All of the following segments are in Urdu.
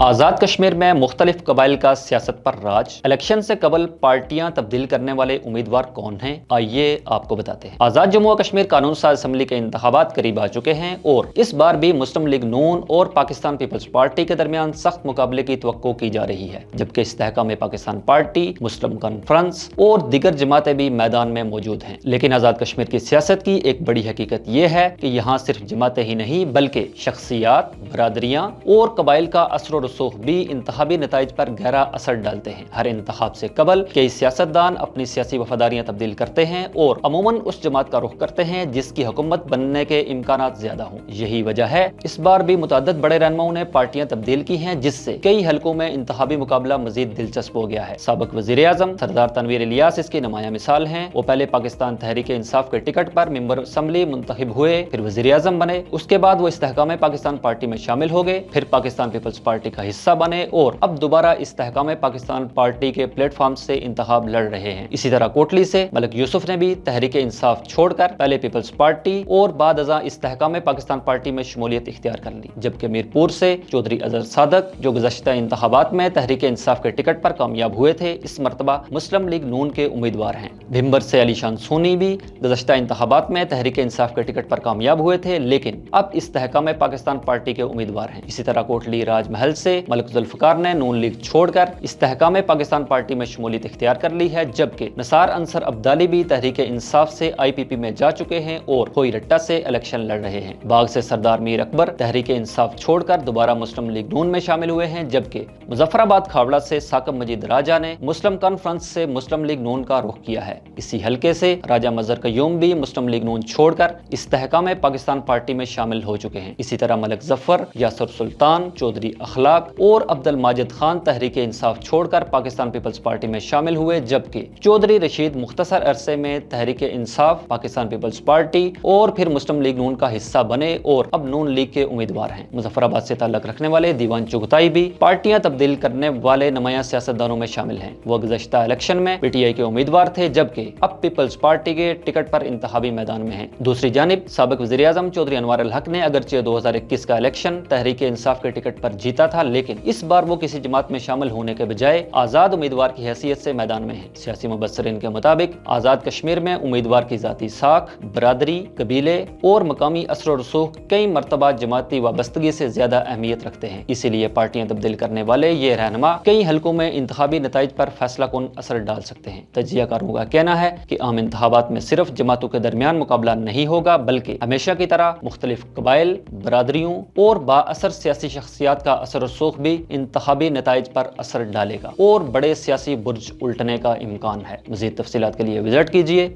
آزاد کشمیر میں مختلف قبائل کا سیاست پر راج، الیکشن سے قبل پارٹیاں تبدیل کرنے والے امیدوار کون ہیں، آئیے آپ کو بتاتے ہیں۔ آزاد جموں و کشمیر قانون ساز اسمبلی کے انتخابات قریب آ چکے ہیں اور اس بار بھی مسلم لیگ نون اور پاکستان پیپلز پارٹی کے درمیان سخت مقابلے کی توقع کی جا رہی ہے، جبکہ استحکام پاکستان پارٹی، مسلم کانفرنس اور دیگر جماعتیں بھی میدان میں موجود ہیں۔ لیکن آزاد کشمیر کی سیاست کی ایک بڑی حقیقت یہ ہے کہ یہاں صرف جماعتیں ہی نہیں بلکہ شخصیات، برادریاں اور قبائل کا اثر و رسوخ بھی انتخابی نتائج پر گہرا اثر ڈالتے ہیں۔ ہر انتخاب سے قبل کئی سیاستدان اپنی سیاسی وفاداریاں تبدیل کرتے ہیں اور عموماً اس جماعت کا رخ کرتے ہیں جس کی حکومت بننے کے امکانات زیادہ ہوں۔ یہی وجہ ہے اس بار بھی متعدد بڑے رہنماؤں نے پارٹیاں تبدیل کی ہیں، جس سے کئی حلقوں میں انتخابی مقابلہ مزید دلچسپ ہو گیا ہے۔ سابق وزیر اعظم سردار تنویر الیاس اس کی نمایاں مثال ہیں۔ وہ پہلے پاکستان تحریک انصاف کے ٹکٹ پر ممبر اسمبلی منتخب ہوئے، پھر وزیر اعظم بنے، اس کے بعد وہ استحکام پاکستان پارٹی میں شامل ہو گئے، پھر پاکستان پیپلز پارٹی کا حصہ بنے اور اب دوبارہ استحکام پاکستان پارٹی کے پلیٹ فارم سے انتخاب لڑ رہے ہیں۔ اسی طرح کوٹلی سے ملک یوسف نے بھی تحریک انصاف چھوڑ کر پہلے پیپلز پارٹی اور بعد ازاں استحکام پاکستان پارٹی میں شمولیت اختیار کر لی، جبکہ میرپور سے چودھری اظہر صادق جو گزشتہ انتخابات میں تحریک انصاف کے ٹکٹ پر کامیاب ہوئے تھے، اس مرتبہ مسلم لیگ نون کے امیدوار ہیں۔ بھمبر سے علی شان سونی بھی گزشتہ انتخابات میں تحریک انصاف کے ٹکٹ پر کامیاب ہوئے تھے لیکن اب استحکام پاکستان پارٹی کے امیدوار ہیں۔ اسی طرح کوٹلی راج محل سے ملک ذوالفقار نے نون لیگ چھوڑ کر استحکام پاکستان پارٹی میں شمولیت اختیار کر لی ہے، جبکہ نثار انصر عبدالی بھی تحریک انصاف سے آئی پی پی میں جا چکے ہیں اور ہوئی رٹا سے الیکشن لڑ رہے ہیں۔ باغ سے سردار میر اکبر تحریک انصاف چھوڑ کر دوبارہ مسلم لیگ نون میں شامل ہوئے ہیں، جبکہ مظفر آباد کھاوڑہ سے ثاقب مجید راجہ نے مسلم کانفرنس سے مسلم لیگ نون کا رخ کیا ہے۔ اسی حلقے سے راجہ مظہر قیوم بھی مسلم لیگ نون چھوڑ کر استحکام پاکستان پارٹی میں شامل ہو چکے ہیں۔ اسی طرح ملک ظفر، یاسر سلطان، چودھری اخلاق اور عبد الماجد خان تحریک انصاف چھوڑ کر پاکستان پیپلز پارٹی میں شامل ہوئے، جبکہ چودھری رشید مختصر عرصے میں تحریک انصاف، پاکستان پیپلز پارٹی اور پھر مسلم لیگ نون کا حصہ بنے اور اب نون لیگ کے امیدوار ہیں۔ مظفر آباد سے تعلق رکھنے والے دیوان چغتائی بھی پارٹیاں تبدیل کرنے والے نمایاں سیاستدانوں میں شامل ہیں۔ وہ گزشتہ الیکشن میں پی ٹی آئی کے امیدوار تھے، جبکہ اب پیپلز پارٹی کے ٹکٹ پر انتخابی میدان میں ہیں۔ دوسری جانب سابق وزیر اعظم چودھری انوار الحق نے اگرچہ 2021 کا الیکشن تحریک انصاف کے ٹکٹ پر جیتا تھا لیکن اس بار وہ کسی جماعت میں شامل ہونے کے بجائے آزاد امیدوار کی حیثیت سے میدان میں ہیں۔ سیاسی مبصرین کے مطابق آزاد کشمیر میں امیدوار کی ذاتی ساکھ، برادری، قبیلے اور مقامی اثر و رسوخ کئی مرتبہ جماعتی وابستگی سے زیادہ اہمیت رکھتے ہیں۔ اسی لیے پارٹیاں تبدیل کرنے والے یہ رہنما کئی حلقوں میں انتخابی نتائج پر فیصلہ کن اثر ڈال سکتے ہیں۔ تجزیہ کاروں کا کہنا ہے کہ عام انتخابات میں صرف جماعتوں کے درمیان مقابلہ نہیں ہوگا بلکہ ہمیشہ کی طرح مختلف قبائل، برادریوں اور با اثر سیاسی شخصیات کا اثر و رسوخ بھی انتخابی نتائج پر اثر ڈالے گا اور بڑے سیاسی برج الٹنے کا امکان ہے۔ مزید تفصیلات کے لیے وزٹ کیجیے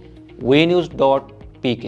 وی نیوز.pk۔